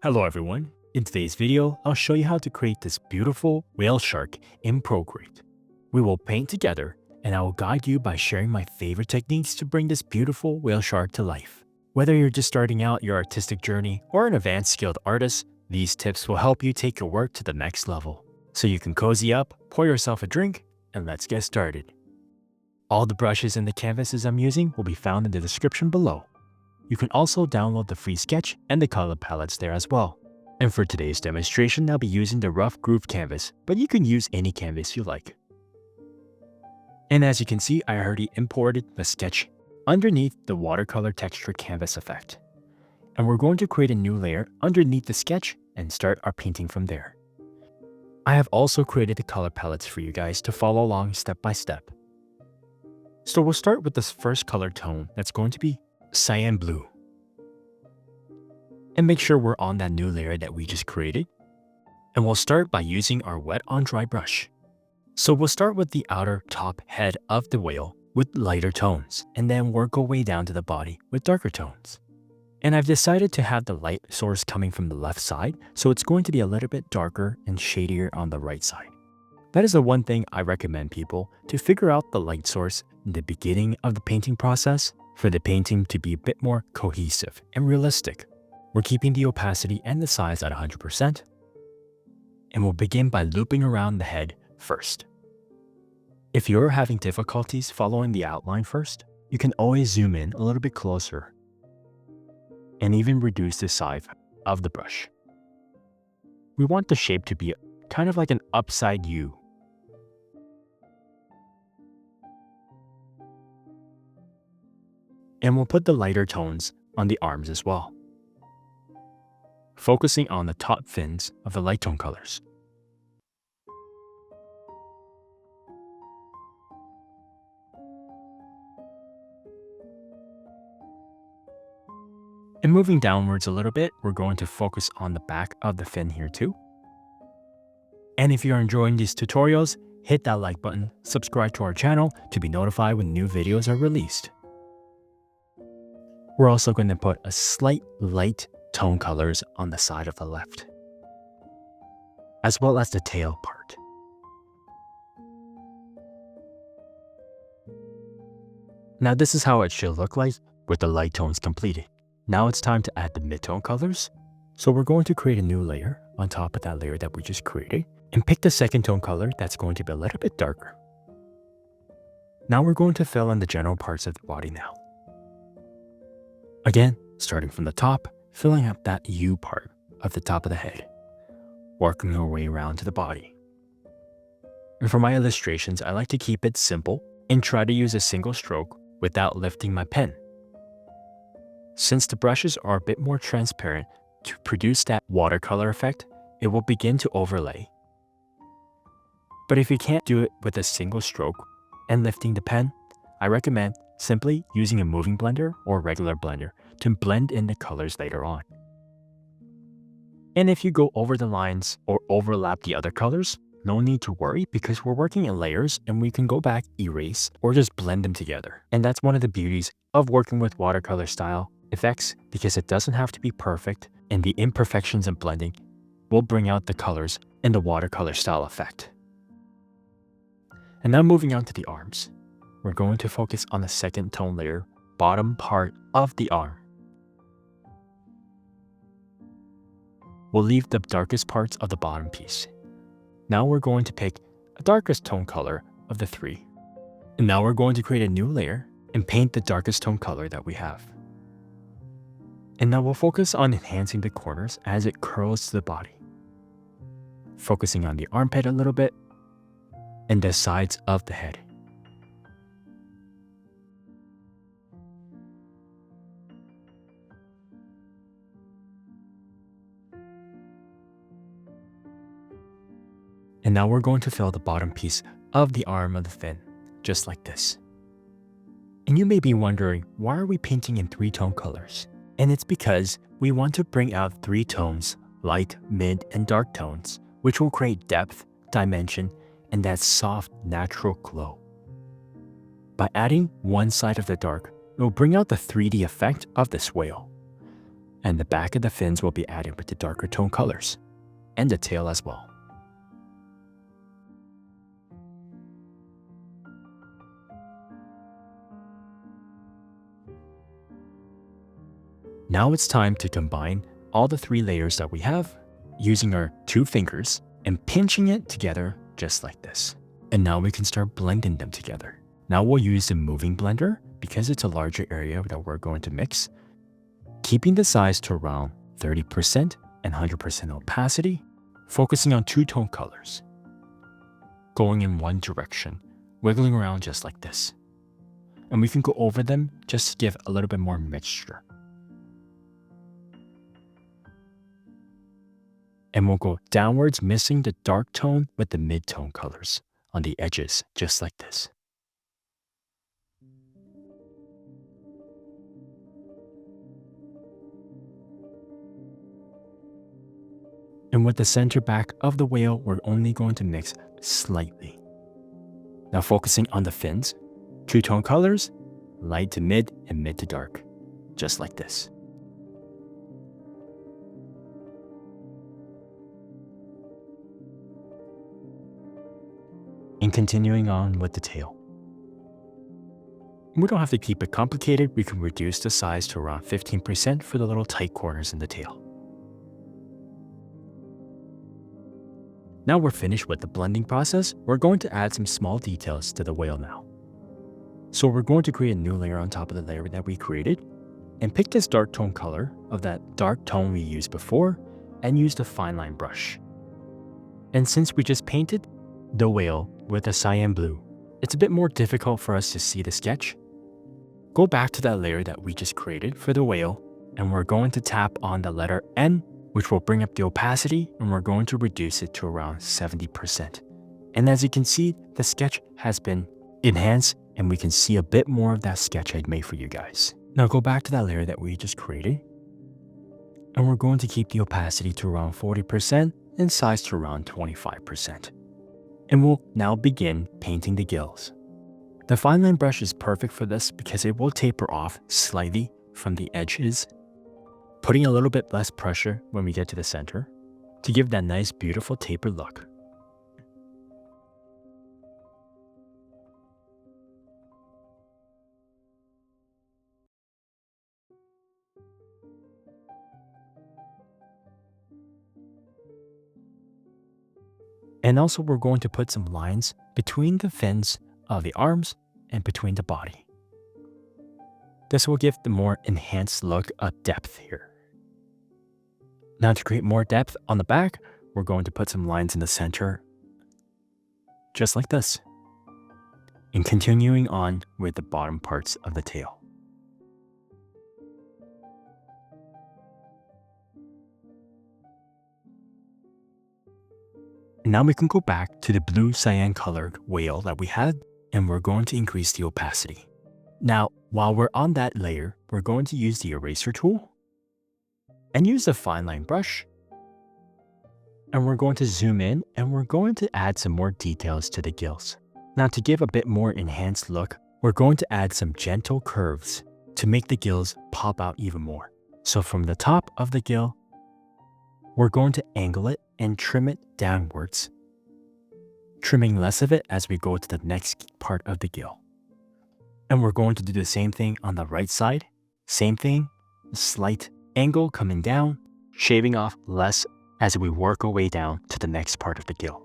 Hello everyone. In today's video, I'll show you how to create this beautiful whale shark in Procreate. We will paint together and I will guide you by sharing my favorite techniques to bring this beautiful whale shark to life. Whether you're just starting out your artistic journey or an advanced skilled artist, these tips will help you take your work to the next level. So you can cozy up, pour yourself a drink, and let's get started. All the brushes and the canvases I'm using will be found in the description below. You can also download the free sketch and the color palettes there as well. And for today's demonstration, I'll be using the Rough Groove canvas, but you can use any canvas you like. And as you can see, I already imported the sketch underneath the watercolor texture canvas effect. And we're going to create a new layer underneath the sketch and start our painting from there. I have also created the color palettes for you guys to follow along step by step. So we'll start with this first color tone that's going to be cyan blue. And make sure we're on that new layer that we just created. And we'll start by using our wet on dry brush. So we'll start with the outer top head of the whale with lighter tones, and then work our way down to the body with darker tones. And I've decided to have the light source coming from the left side, so it's going to be a little bit darker and shadier on the right side. That is the one thing I recommend people to figure out the light source in the beginning of the painting process for the painting to be a bit more cohesive and realistic. We're keeping the opacity and the size at 100%. And we'll begin by looping around the head first. If you're having difficulties following the outline first, you can always zoom in a little bit closer and even reduce the size of the brush. We want the shape to be kind of like an upside U. And we'll put the lighter tones on the arms as well, focusing on the top fins of the light tone colors. And moving downwards a little bit, we're going to focus on the back of the fin here too. And if you're enjoying these tutorials, hit that like button, subscribe to our channel to be notified when new videos are released. We're also going to put a slight light tone colors on the side of the left, as well as the tail part. Now this is how it should look like with the light tones completed. Now it's time to add the mid-tone colors. So we're going to create a new layer on top of that layer that we just created and pick the second tone color that's going to be a little bit darker. Now we're going to fill in the general parts of the body now. Again, starting from the top, filling up that U part of the top of the head, working our way around to the body. And for my illustrations, I like to keep it simple and try to use a single stroke without lifting my pen. Since the brushes are a bit more transparent, to produce that watercolor effect, it will begin to overlay. But if you can't do it with a single stroke and lifting the pen, I recommend simply using a moving blender or regular blender to blend in the colors later on. And if you go over the lines or overlap the other colors, no need to worry because we're working in layers and we can go back, erase, or just blend them together. And that's one of the beauties of working with watercolor style effects, because it doesn't have to be perfect, and the imperfections and blending will bring out the colors in the watercolor style effect. And now moving on to the arms. We're going to focus on the second tone layer, bottom part of the arm. We'll leave the darkest parts of the bottom piece. Now we're going to pick a darkest tone color of the three. And now we're going to create a new layer and paint the darkest tone color that we have. And now we'll focus on enhancing the corners as it curls to the body, focusing on the armpit a little bit and the sides of the head. And now we're going to fill the bottom piece of the arm of the fin, just like this. And you may be wondering, why are we painting in 3-tone colors? And it's because we want to bring out 3 tones, light, mid, and dark tones, which will create depth, dimension, and that soft, natural glow. By adding one side of the dark, it will bring out the 3D effect of this whale. And the back of the fins will be added with the darker tone colors, and the tail as well. Now it's time to combine all the 3 layers that we have using our 2 fingers and pinching it together just like this. And now we can start blending them together. Now we'll use the moving blender because it's a larger area that we're going to mix, keeping the size to around 30% and 100% opacity, focusing on 2 tone colors, going in one direction, wiggling around just like this. And we can go over them just to give a little bit more mixture. And we'll go downwards, mixing the dark tone with the mid-tone colors on the edges, just like this. And with the center back of the whale, we're only going to mix slightly. Now focusing on the fins, 2 tone colors, light to mid and mid to dark, just like this. And continuing on with the tail. We don't have to keep it complicated. We can reduce the size to around 15% for the little tight corners in the tail. Now we're finished with the blending process. We're going to add some small details to the whale now. So we're going to create a new layer on top of the layer that we created and pick this dark tone color of that dark tone we used before and use the fine line brush. And since we just painted the whale with a cyan blue, it's a bit more difficult for us to see the sketch. Go back to that layer that we just created for the whale, and we're going to tap on the letter N, which will bring up the opacity, and we're going to reduce it to around 70%. And as you can see, the sketch has been enhanced, and we can see a bit more of that sketch I'd made for you guys. Now go back to that layer that we just created, and we're going to keep the opacity to around 40% and size to around 25%. And we'll now begin painting the gills. The fine line brush is perfect for this because it will taper off slightly from the edges, putting a little bit less pressure when we get to the center to give that nice, beautiful taper look. And also we're going to put some lines between the fins of the arms and between the body. This will give the more enhanced look of depth here. Now to create more depth on the back, we're going to put some lines in the center, just like this. And continuing on with the bottom parts of the tail. Now we can go back to the blue cyan colored whale that we had, and we're going to increase the opacity. Now, while we're on that layer, we're going to use the eraser tool and use the fine line brush. And we're going to zoom in and we're going to add some more details to the gills. Now to give a bit more enhanced look, we're going to add some gentle curves to make the gills pop out even more. So from the top of the gill, we're going to angle it and trim it downwards, trimming less of it as we go to the next part of the gill. And we're going to do the same thing on the right side. Same thing, slight angle coming down, shaving off less as we work our way down to the next part of the gill.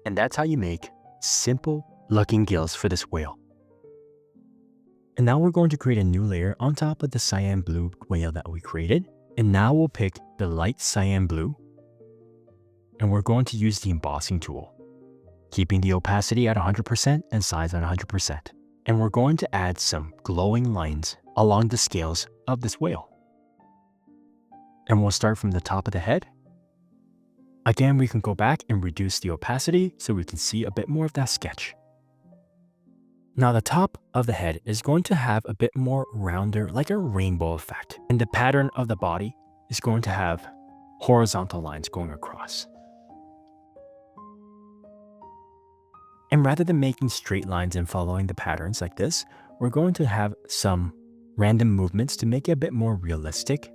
And that's how you make simple looking gills for this whale. And now we're going to create a new layer on top of the cyan blue whale that we created. And now we'll pick the light cyan blue and we're going to use the embossing tool, keeping the opacity at 100% and size at 100%. And we're going to add some glowing lines along the scales of this whale. And we'll start from the top of the head. Again, we can go back and reduce the opacity so we can see a bit more of that sketch. Now the top of the head is going to have a bit more rounder, like a rainbow effect. And the pattern of the body is going to have horizontal lines going across. And rather than making straight lines and following the patterns like this, we're going to have some random movements to make it a bit more realistic.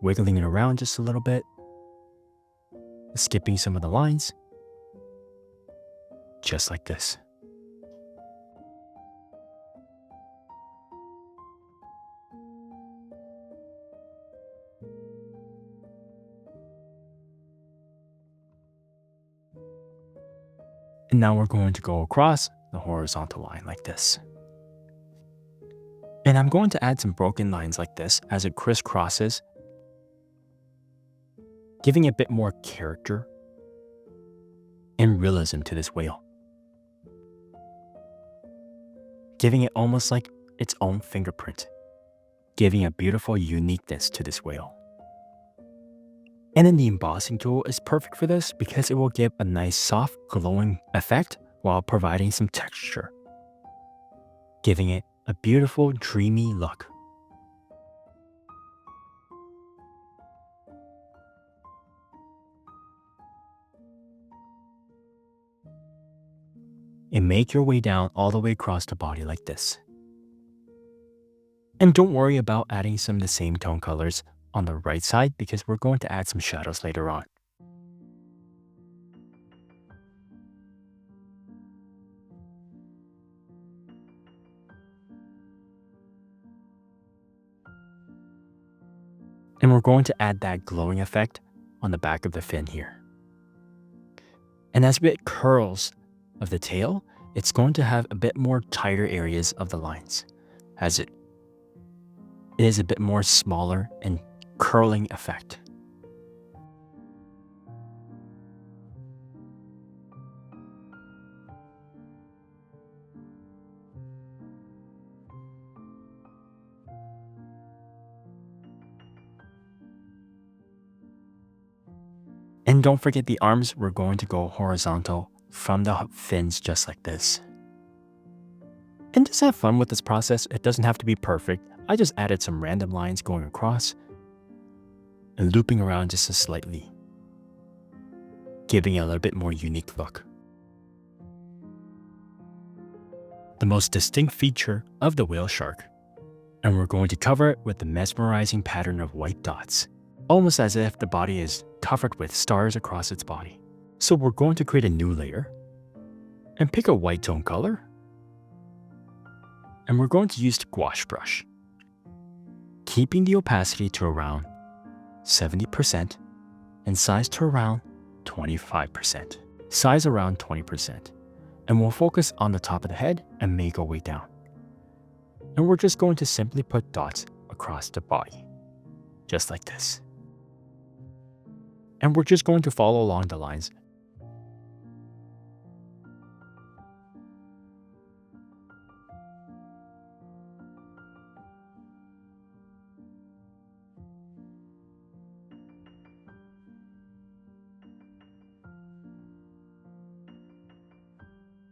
Wiggling it around just a little bit, skipping some of the lines, just like this. And now we're going to go across the horizontal line like this. And I'm going to add some broken lines like this as it crisscrosses, giving a bit more character and realism to this whale. Giving it almost like its own fingerprint, giving a beautiful uniqueness to this whale. And then the embossing tool is perfect for this because it will give a nice soft glowing effect while providing some texture, giving it a beautiful dreamy look. And make your way down all the way across the body like this. And don't worry about adding some of the same tone colors on the right side because we're going to add some shadows later on. And we're going to add that glowing effect on the back of the fin here. And as it curls of the tail, it's going to have a bit more tighter areas of the lines as it is a bit more smaller and curling effect. And don't forget the arms, we're going to go horizontal from the fins just like this. And just have fun with this process. It doesn't have to be perfect. I just added some random lines going across and looping around just slightly, giving it a little bit more unique look. The most distinct feature of the whale shark, and we're going to cover it with the mesmerizing pattern of white dots, almost as if the body is covered with stars across its body. So we're going to create a new layer and pick a white tone color, and we're going to use the gouache brush, keeping the opacity to around 70% and size to around 25%. Size around 20%. And we'll focus on the top of the head and make our way down. And we're just going to simply put dots across the body, just like this. And we're just going to follow along the lines.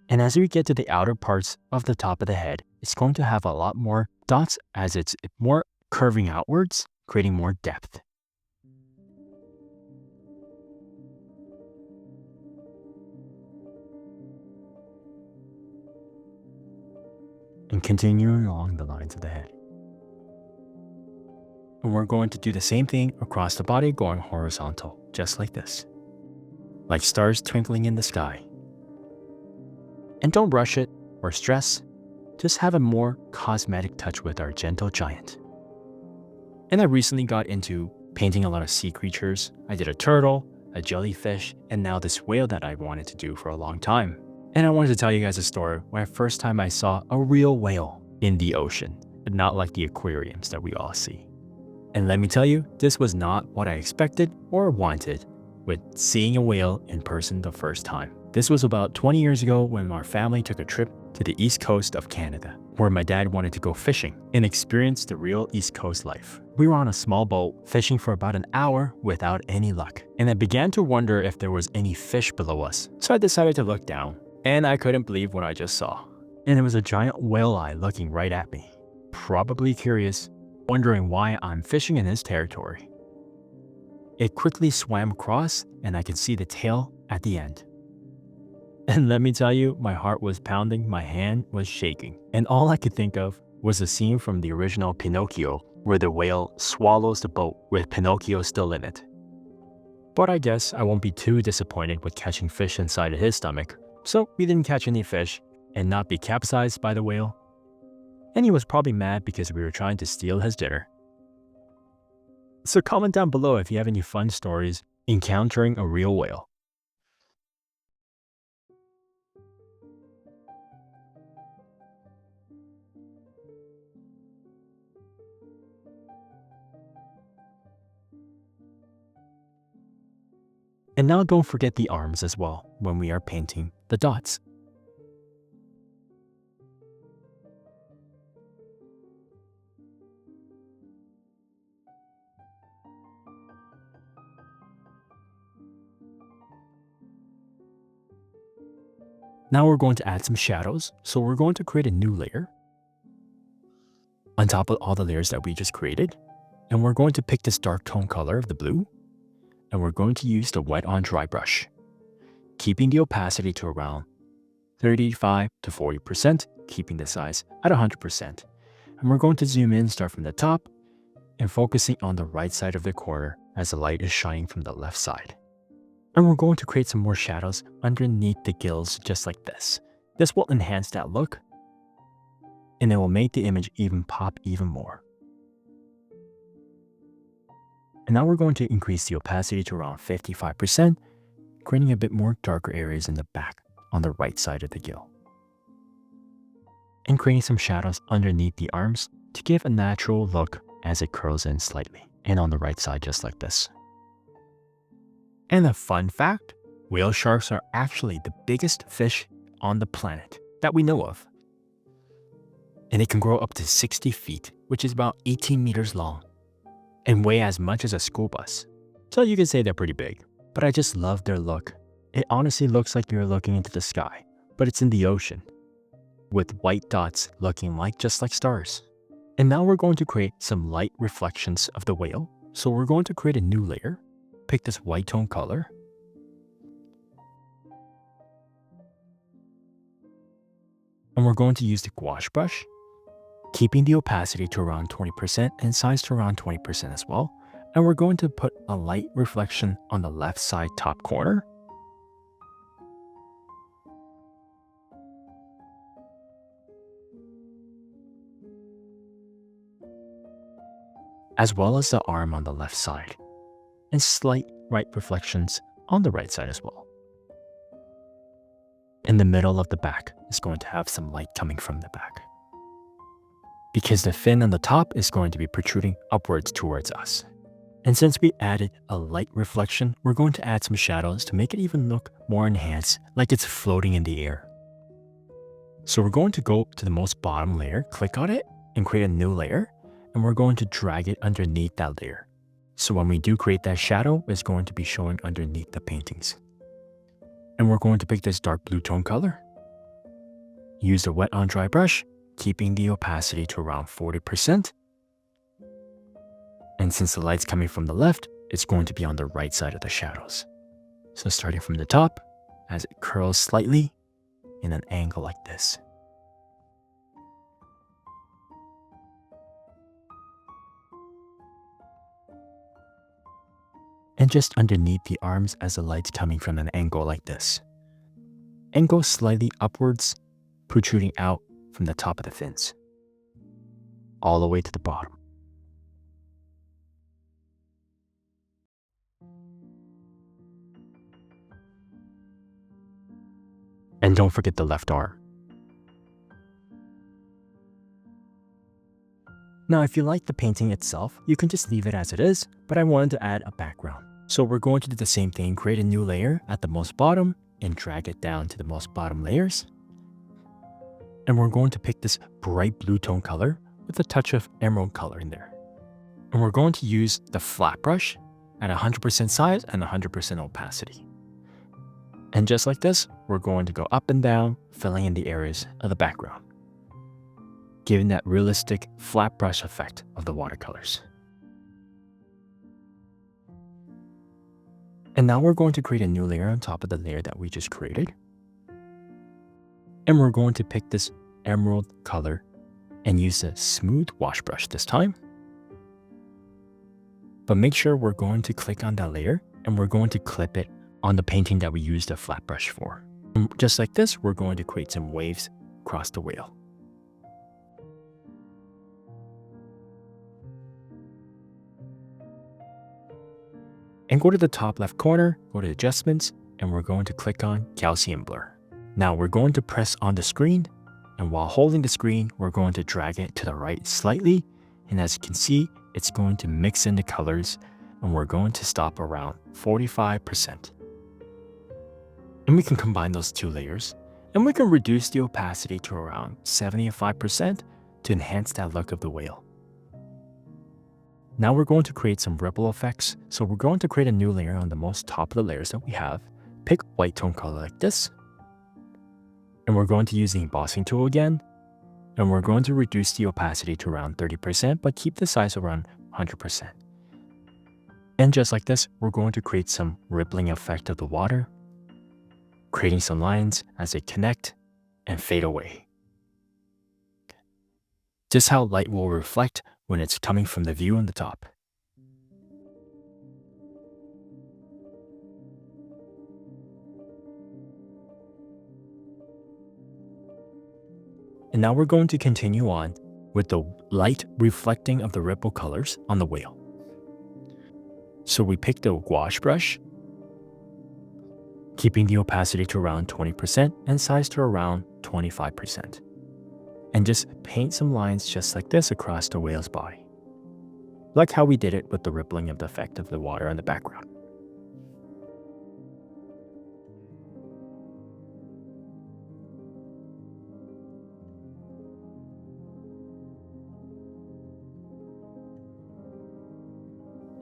And as we get to the outer parts of the top of the head, it's going to have a lot more dots as it's more curving outwards, creating more depth. And continuing along the lines of the head. And we're going to do the same thing across the body, going horizontal, just like this. Like stars twinkling in the sky. And don't rush it or stress, just have a more cosmetic touch with our gentle giant. And I recently got into painting a lot of sea creatures. I did a turtle, a jellyfish, and now this whale that I wanted to do for a long time. And I wanted to tell you guys a story where first time I saw a real whale in the ocean, but not like the aquariums that we all see. And let me tell you, this was not what I expected or wanted with seeing a whale in person the first time. This was about 20 years ago when our family took a trip to the east coast of Canada, where my dad wanted to go fishing and experience the real East Coast life. We were on a small boat fishing for about an hour without any luck, and I began to wonder if there was any fish below us. So I decided to look down, and I couldn't believe what I just saw. And it was a giant whale eye looking right at me, probably curious, wondering why I'm fishing in his territory. It quickly swam across, and I could see the tail at the end. And let me tell you, my heart was pounding, my hand was shaking. And all I could think of was the scene from the original Pinocchio where the whale swallows the boat with Pinocchio still in it. But I guess I won't be too disappointed with catching fish inside of his stomach. So we didn't catch any fish and not be capsized by the whale. And he was probably mad because we were trying to steal his dinner. So comment down below if you have any fun stories encountering a real whale. And now don't forget the arms as well when we are painting the dots. Now we're going to add some shadows, so we're going to create a new layer on top of all the layers that we just created. And we're going to pick this dark tone color of the blue, and we're going to use the wet on dry brush, keeping the opacity to around 35 to 40%, keeping the size at 100%. And we're going to zoom in, start from the top, and focusing on the right side of the corner as the light is shining from the left side. And we're going to create some more shadows underneath the gills just like this. This will enhance that look, and it will make the image even pop even more. And now we're going to increase the opacity to around 55%, creating a bit more darker areas in the back on the right side of the gill. And creating some shadows underneath the arms to give a natural look as it curls in slightly, and on the right side just like this. And a fun fact, whale sharks are actually the biggest fish on the planet that we know of. And it can grow up to 60 feet, which is about 18 meters long, and weigh as much as a school bus. So you can say they're pretty big, but I just love their look. It honestly looks like you're looking into the sky, but it's in the ocean, with white dots looking just like stars. And now we're going to create some light reflections of the whale. So we're going to create a new layer, pick this white tone color, and we're going to use the gouache brush, keeping the opacity to around 20% and size to around 20% as well. And we're going to put a light reflection on the left side top corner. As well as the arm on the left side, and slight right reflections on the right side as well. In the middle of the back is going to have some light coming from the back, because the fin on the top is going to be protruding upwards towards us. And since we added a light reflection, we're going to add some shadows to make it even look more enhanced, like it's floating in the air. So we're going to go to the most bottom layer, click on it, and create a new layer, and we're going to drag it underneath that layer. So when we do create that shadow, it's going to be showing underneath the paintings. And we're going to pick this dark blue tone color, use the wet on dry brush, keeping the opacity to around 40%. And since the light's coming from the left, it's going to be on the right side of the shadows. So starting from the top, as it curls slightly in an angle like this. And just underneath the arms as the light's coming from an angle like this. And go slightly upwards, protruding out from the top of the fins, all the way to the bottom. And don't forget the left arm. Now, if you like the painting itself, you can just leave it as it is, but I wanted to add a background. So we're going to do the same thing, create a new layer at the most bottom and drag it down to the most bottom layers. And we're going to pick this bright blue tone color with a touch of emerald color in there. And we're going to use the flat brush at 100% size and 100% opacity. And just like this, we're going to go up and down, filling in the areas of the background, giving that realistic flat brush effect of the watercolors. And now we're going to create a new layer on top of the layer that we just created. And we're going to pick this emerald color and use a smooth wash brush this time. But make sure we're going to click on that layer and we're going to clip it on the painting that we used a flat brush for. And just like this, we're going to create some waves across the whale. And go to the top left corner, go to adjustments, and we're going to click on Gaussian blur. Now we're going to press on the screen, and while holding the screen, we're going to drag it to the right slightly. And as you can see, it's going to mix in the colors, and we're going to stop around 45%. And we can combine those two layers, and we can reduce the opacity to around 75% to enhance that look of the whale. Now we're going to create some ripple effects. So we're going to create a new layer on the most top of the layers that we have. Pick white tone color like this. And we're going to use the embossing tool again. And we're going to reduce the opacity to around 30%, but keep the size around 100%. And just like this, we're going to create some rippling effect of the water, creating some lines as they connect and fade away. Just how light will reflect when it's coming from the view on the top. And now we're going to continue on with the light reflecting of the ripple colors on the whale. So we pick the wash brush, keeping the opacity to around 20% and size to around 25%. And just paint some lines just like this across the whale's body. Like how we did it with the rippling of the effect of the water in the background.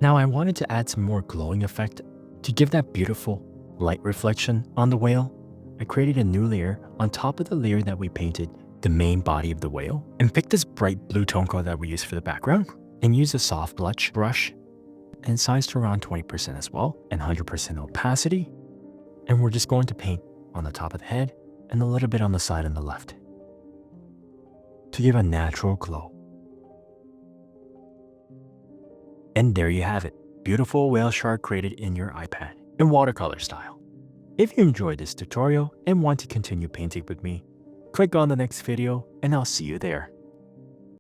Now I wanted to add some more glowing effect to give that beautiful light reflection on the whale. I created a new layer on top of the layer that we painted the main body of the whale, and pick this bright blue tone color that we used for the background and use a soft brush and size to around 20% as well and 100% opacity. And we're just going to paint on the top of the head and a little bit on the side on the left to give a natural glow. And there you have it, beautiful whale shark created in your iPad in watercolor style. If you enjoyed this tutorial and want to continue painting with me, click on the next video and I'll see you there.